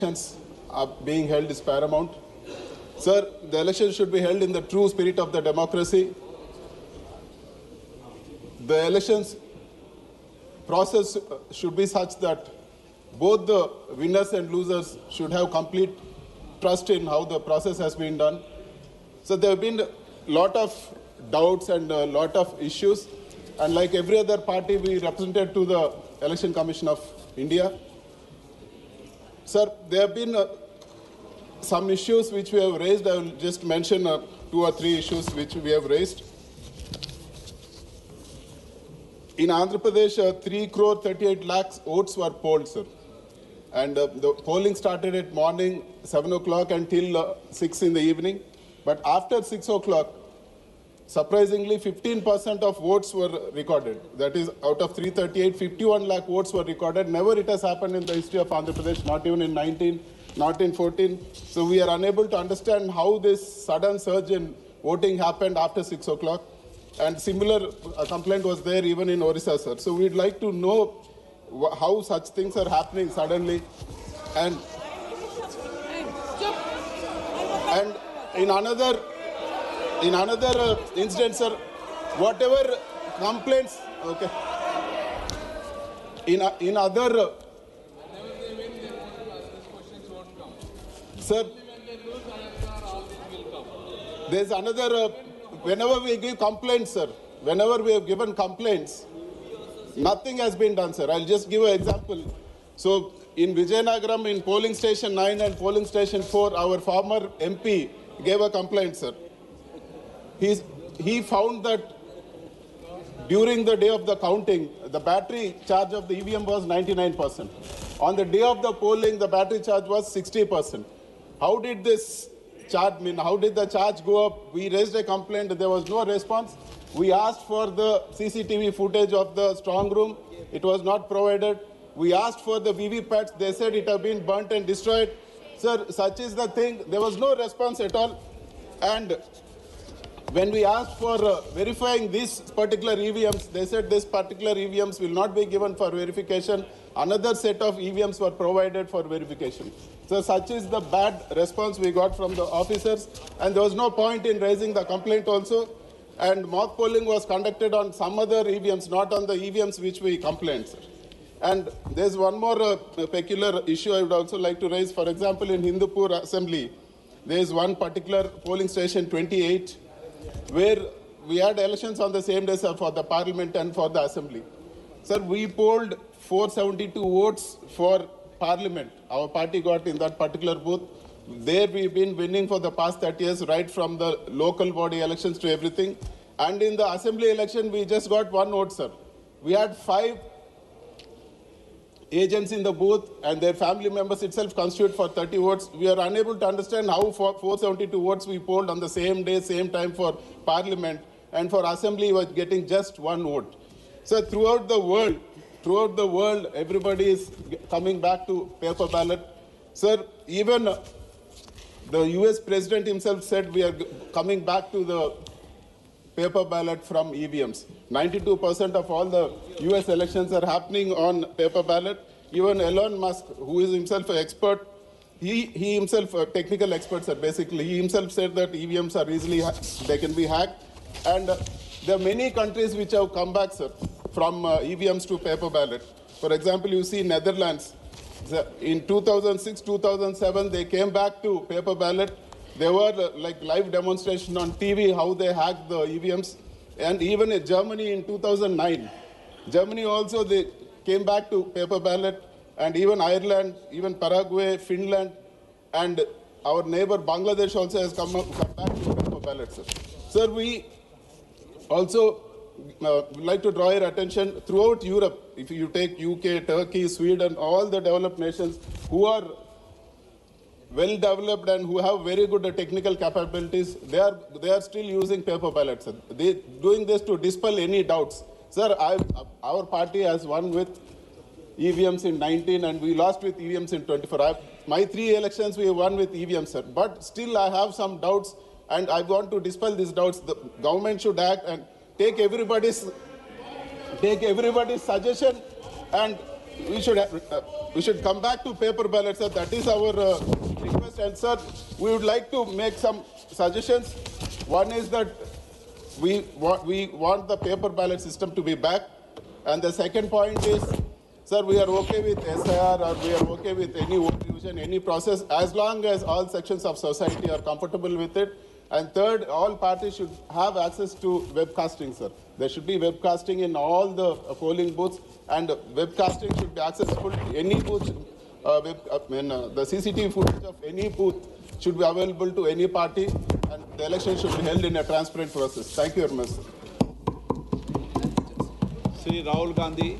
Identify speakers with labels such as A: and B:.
A: elections are being held is paramount. Sir, the elections should be held in the true spirit of the democracy. The elections process should be such that both the winners and losers should have complete trust in how the process has been done. So there have been a lot of doubts and a lot of issues. And like every other party, we represented to the Election Commission of India. Sir, there have been some issues which we have raised. I will just mention 2 or 3 issues which we have raised. In Andhra Pradesh, 3.38 crore votes were polled, sir. And the polling started at morning 7 o'clock until 6 in the evening. But after 6 o'clock, surprisingly, 15% of votes were recorded. That is, out of 338, 51 lakh votes were recorded. Never it has happened in the history of Andhra Pradesh, not even in 19, not in 14. So we are unable to understand how this sudden surge in voting happened after 6 o'clock. And similar complaint was there even in Orissa, sir. So we'd like to know how such things are happening suddenly. And in another incident, sir, whatever complaints, okay. In other, sir, there's another, whenever we give complaints, sir, whenever we have given complaints, nothing has been done, sir. I'll just give an example. So in Vijayanagaram, in polling station 9 and polling station 4, our former MP gave a complaint, sir. He found that during the day of the counting, the battery charge of the EVM was 99%. On the day of the polling, the battery charge was 60%. How did this charge mean? How did the charge go up? We raised a complaint. There was no response. We asked for the CCTV footage of the strong room. It was not provided. We asked for the VVPATs. They said it had been burnt and destroyed. Sir, such is the thing. There was no response at all. And when we asked for verifying these particular EVMs, they said this particular EVMs will not be given for verification. Another set of EVMs were provided for verification. So such is the bad response we got from the officers. And there was no point in raising the complaint also. And mock polling was conducted on some other EVMs, not on the EVMs which we complained, sir. And there's one more peculiar issue I would also like to raise. For example, in Hindupur Assembly, there is one particular polling station 28 where we had elections on the same day, sir, for the parliament and for the assembly. Sir, we polled 472 votes for parliament. Our party got in that particular booth. There we've been winning for the past 30 years, right from the local body elections to everything. And in the assembly election, we just got 1 vote, sir. We had 5 agents in the booth and their family members itself constitute for 30 votes. We are unable to understand how for 472 votes we polled on the same day, same time for parliament, and for assembly was getting just 1 vote. So throughout the world, everybody is coming back to paper ballot. Sir, even the US president himself said we are coming back to the paper ballot from EVMs. 92% of all the US elections are happening on paper ballot. Even Elon Musk, who is himself an expert, he himself a technical expert, sir, basically. He himself said that EVMs are easily, they can be hacked. And there are many countries which have come back, sir, from EVMs to paper ballot. For example, you see Netherlands. In 2006, 2007, they came back to paper ballot. There were like live demonstration on TV how they hacked the EVMs. And even in Germany in 2009, Germany also they came back to paper ballot. And even Ireland, even Paraguay, Finland, and our neighbor Bangladesh also has come back to paper ballot, sir. Sir, we also would like to draw your attention throughout Europe. If you take UK, Turkey, Sweden, all the developed nations who are well developed and who have very good technical capabilities, they are still using paper ballots. They doing this to dispel any doubts. Sir, our party has won with EVMs in 19 and we lost with EVMs in 24. My 3 elections we won with EVMs, sir. But still I have some doubts and I want to dispel these doubts. The government should act and take everybody's suggestion and we should come back to paper ballot, sir. That is our request. And sir, we would like to make some suggestions. One is that we want the paper ballot system to be back. And the second point is, sir, we are okay with SIR or we are okay with any vote division, any process, as long as all sections of society are comfortable with it. And third, all parties should have access to webcasting, sir. There should be webcasting in all the polling booths, and webcasting should be accessible to any booth. The CCTV footage of any booth should be available to any party, and the election should be held in a transparent process. Thank you very much, sir.
B: Sri Rahul Gandhi.